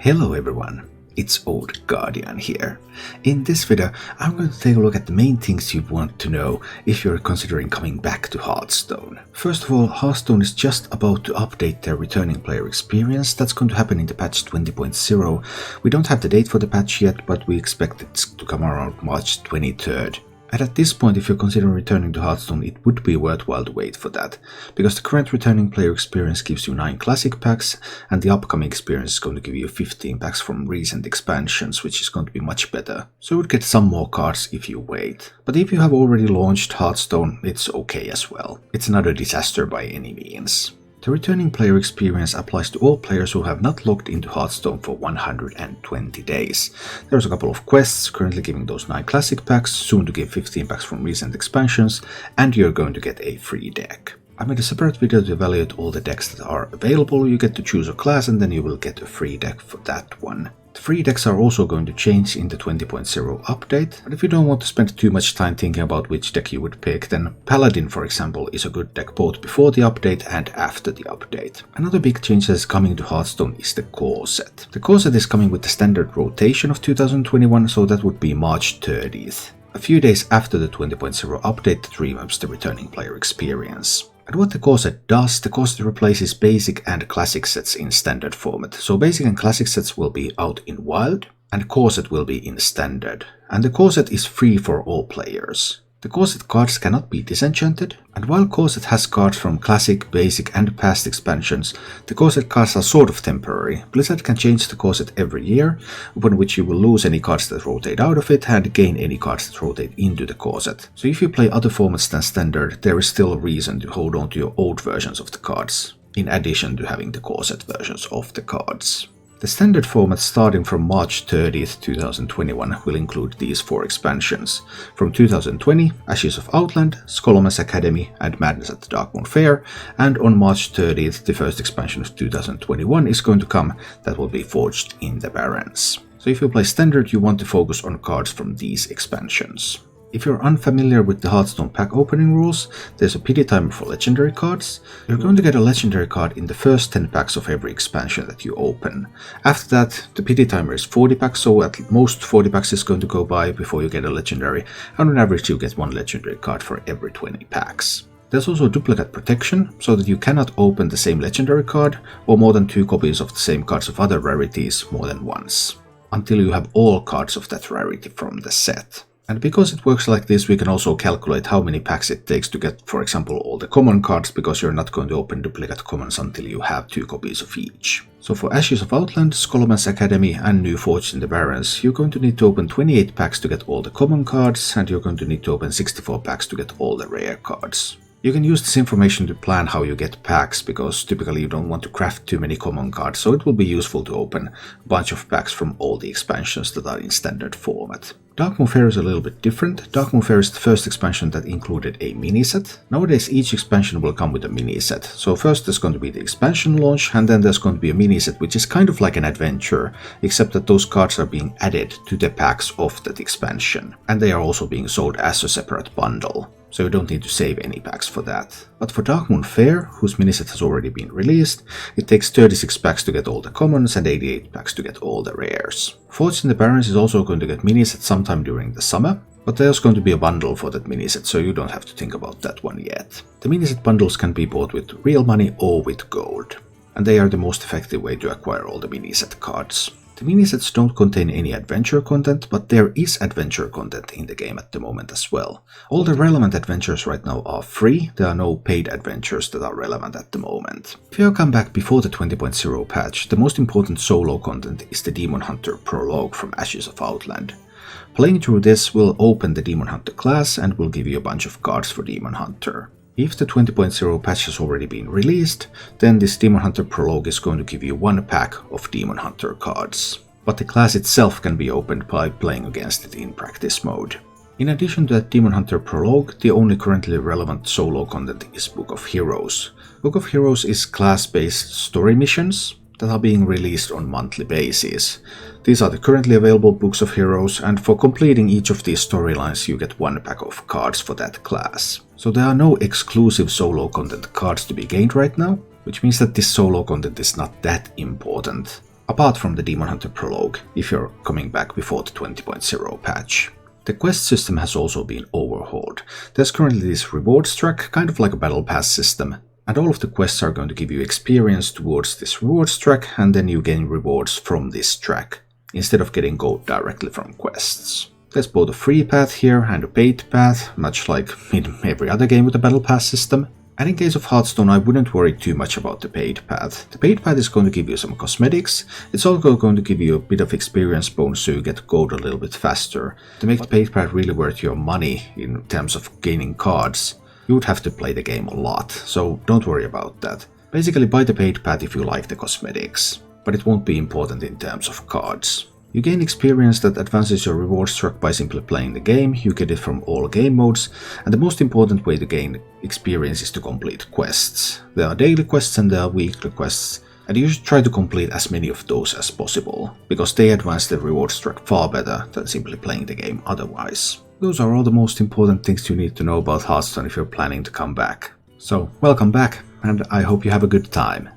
Hello everyone, it's Old Guardian here. In this video I'm going to take a look at the main things you want to know if you're considering coming back to Hearthstone. First of all, Hearthstone is just about to update their returning player experience. That's going to happen in the patch 20.0. We don't have the date for the patch yet, but we expect it to come around March 23rd. And at this point, if you're considering returning to Hearthstone, it would be worthwhile to wait for that, because the current returning player experience gives you 9 classic packs, and the upcoming experience is going to give you 15 packs from recent expansions, which is going to be much better. So you would get some more cards if you wait. But if you have already launched Hearthstone, it's okay as well. It's not a disaster by any means. The returning player experience applies to all players who have not logged into Hearthstone for 120 days. There's a couple of quests currently giving those 9 classic packs, soon to give 15 packs from recent expansions, and you're going to get a free deck. I made a separate video to evaluate all the decks that are available. You get to choose a class and then you will get a free deck for that one. The free decks are also going to change in the 20.0 update, but if you don't want to spend too much time thinking about which deck you would pick, then Paladin, for example, is a good deck both before the update and after the update. Another big change that is coming to Hearthstone is the Corset. The Corset is coming with the standard rotation of 2021, so that would be March 30th. A few days after the 20.0 update that revamps the returning player experience. And what the Corset does, the Corset replaces basic and classic sets in standard format. So basic and classic sets will be out in wild, and Corset will be in standard. And the Corset is free for all players. The Corset cards cannot be disenchanted, and while Corset has cards from classic, basic and past expansions, the Corset cards are sort of temporary. Blizzard can change the Corset every year, upon which you will lose any cards that rotate out of it and gain any cards that rotate into the Corset. So if you play other formats than standard, there is still a reason to hold on to your old versions of the cards, in addition to having the Corset versions of the cards. The standard format starting from March 30th, 2021 will include these 4 expansions. From 2020, Ashes of Outland, Scholomance Academy and Madness at the Darkmoon Faire, and on March 30th the first expansion of 2021 is going to come, that will be Forged in the Barrens. So if you play standard, you want to focus on cards from these expansions. If you're unfamiliar with the Hearthstone pack opening rules, there's a pity timer for legendary cards. You're going to get a legendary card in the first 10 packs of every expansion that you open. After that, the pity timer is 40 packs, so at most 40 packs is going to go by before you get a legendary, and on average you get 1 legendary card for every 20 packs. There's also duplicate protection, so that you cannot open the same legendary card or more than 2 copies of the same cards of other rarities more than once, until you have all cards of that rarity from the set. And because it works like this, we can also calculate how many packs it takes to get, for example, all the common cards, because you're not going to open duplicate commons until you have 2 copies of each. So for Ashes of Outland, Scholomance Academy and New Forged in the Barrens, you're going to need to open 28 packs to get all the common cards, and you're going to need to open 64 packs to get all the rare cards. You can use this information to plan how you get packs, because typically you don't want to craft too many common cards, so it will be useful to open a bunch of packs from all the expansions that are in standard format. Darkmoon Faire is a little bit different. Darkmoon Faire is the first expansion that included a mini set. Nowadays each expansion will come with a mini set. So first there's going to be the expansion launch, and then there's going to be a mini set which is kind of like an adventure, except that those cards are being added to the packs of that expansion. And they are also being sold as a separate bundle. So you don't need to save any packs for that. But for Darkmoon Faire, whose miniset has already been released, it takes 36 packs to get all the commons and 88 packs to get all the rares. Forged in the Barrens is also going to get miniset sometime during the summer, but there's going to be a bundle for that miniset, so you don't have to think about that one yet. The miniset bundles can be bought with real money or with gold, and they are the most effective way to acquire all the miniset cards. The minisets don't contain any adventure content, but there is adventure content in the game at the moment as well. All the relevant adventures right now are free, there are no paid adventures that are relevant at the moment. If you come back before the 20.0 patch, the most important solo content is the Demon Hunter Prologue from Ashes of Outland. Playing through this will open the Demon Hunter class and will give you a bunch of cards for Demon Hunter. If the 20.0 patch has already been released, then this Demon Hunter Prologue is going to give you 1 pack of Demon Hunter cards. But the class itself can be opened by playing against it in practice mode. In addition to that Demon Hunter Prologue, the only currently relevant solo content is Book of Heroes. Book of Heroes is class-based story missions that are being released on monthly basis. These are the currently available Books of Heroes, and for completing each of these storylines you get 1 pack of cards for that class. So there are no exclusive solo content cards to be gained right now, which means that this solo content is not that important. apart from the Demon Hunter Prologue, if you're coming back before the 20.0 patch. The quest system has also been overhauled. There's currently this rewards track, kind of like a battle pass system, and all of the quests are going to give you experience towards this rewards track, and then you gain rewards from this track, instead of getting gold directly from quests. There's both a free path here and a paid path, much like in every other game with a battle pass system. And in case of Hearthstone, I wouldn't worry too much about the paid path. The paid path is going to give you some cosmetics, it's also going to give you a bit of experience bonus so you get gold a little bit faster. To make the paid path really worth your money in terms of gaining cards, you would have to play the game a lot, so don't worry about that. Basically buy the paid path if you like the cosmetics, but it won't be important in terms of cards. You gain experience that advances your rewards track by simply playing the game, you get it from all game modes, and the most important way to gain experience is to complete quests. There are daily quests and there are weekly quests, and you should try to complete as many of those as possible, because they advance the rewards track far better than simply playing the game otherwise. Those are all the most important things you need to know about Hearthstone if you're planning to come back. So, welcome back, and I hope you have a good time.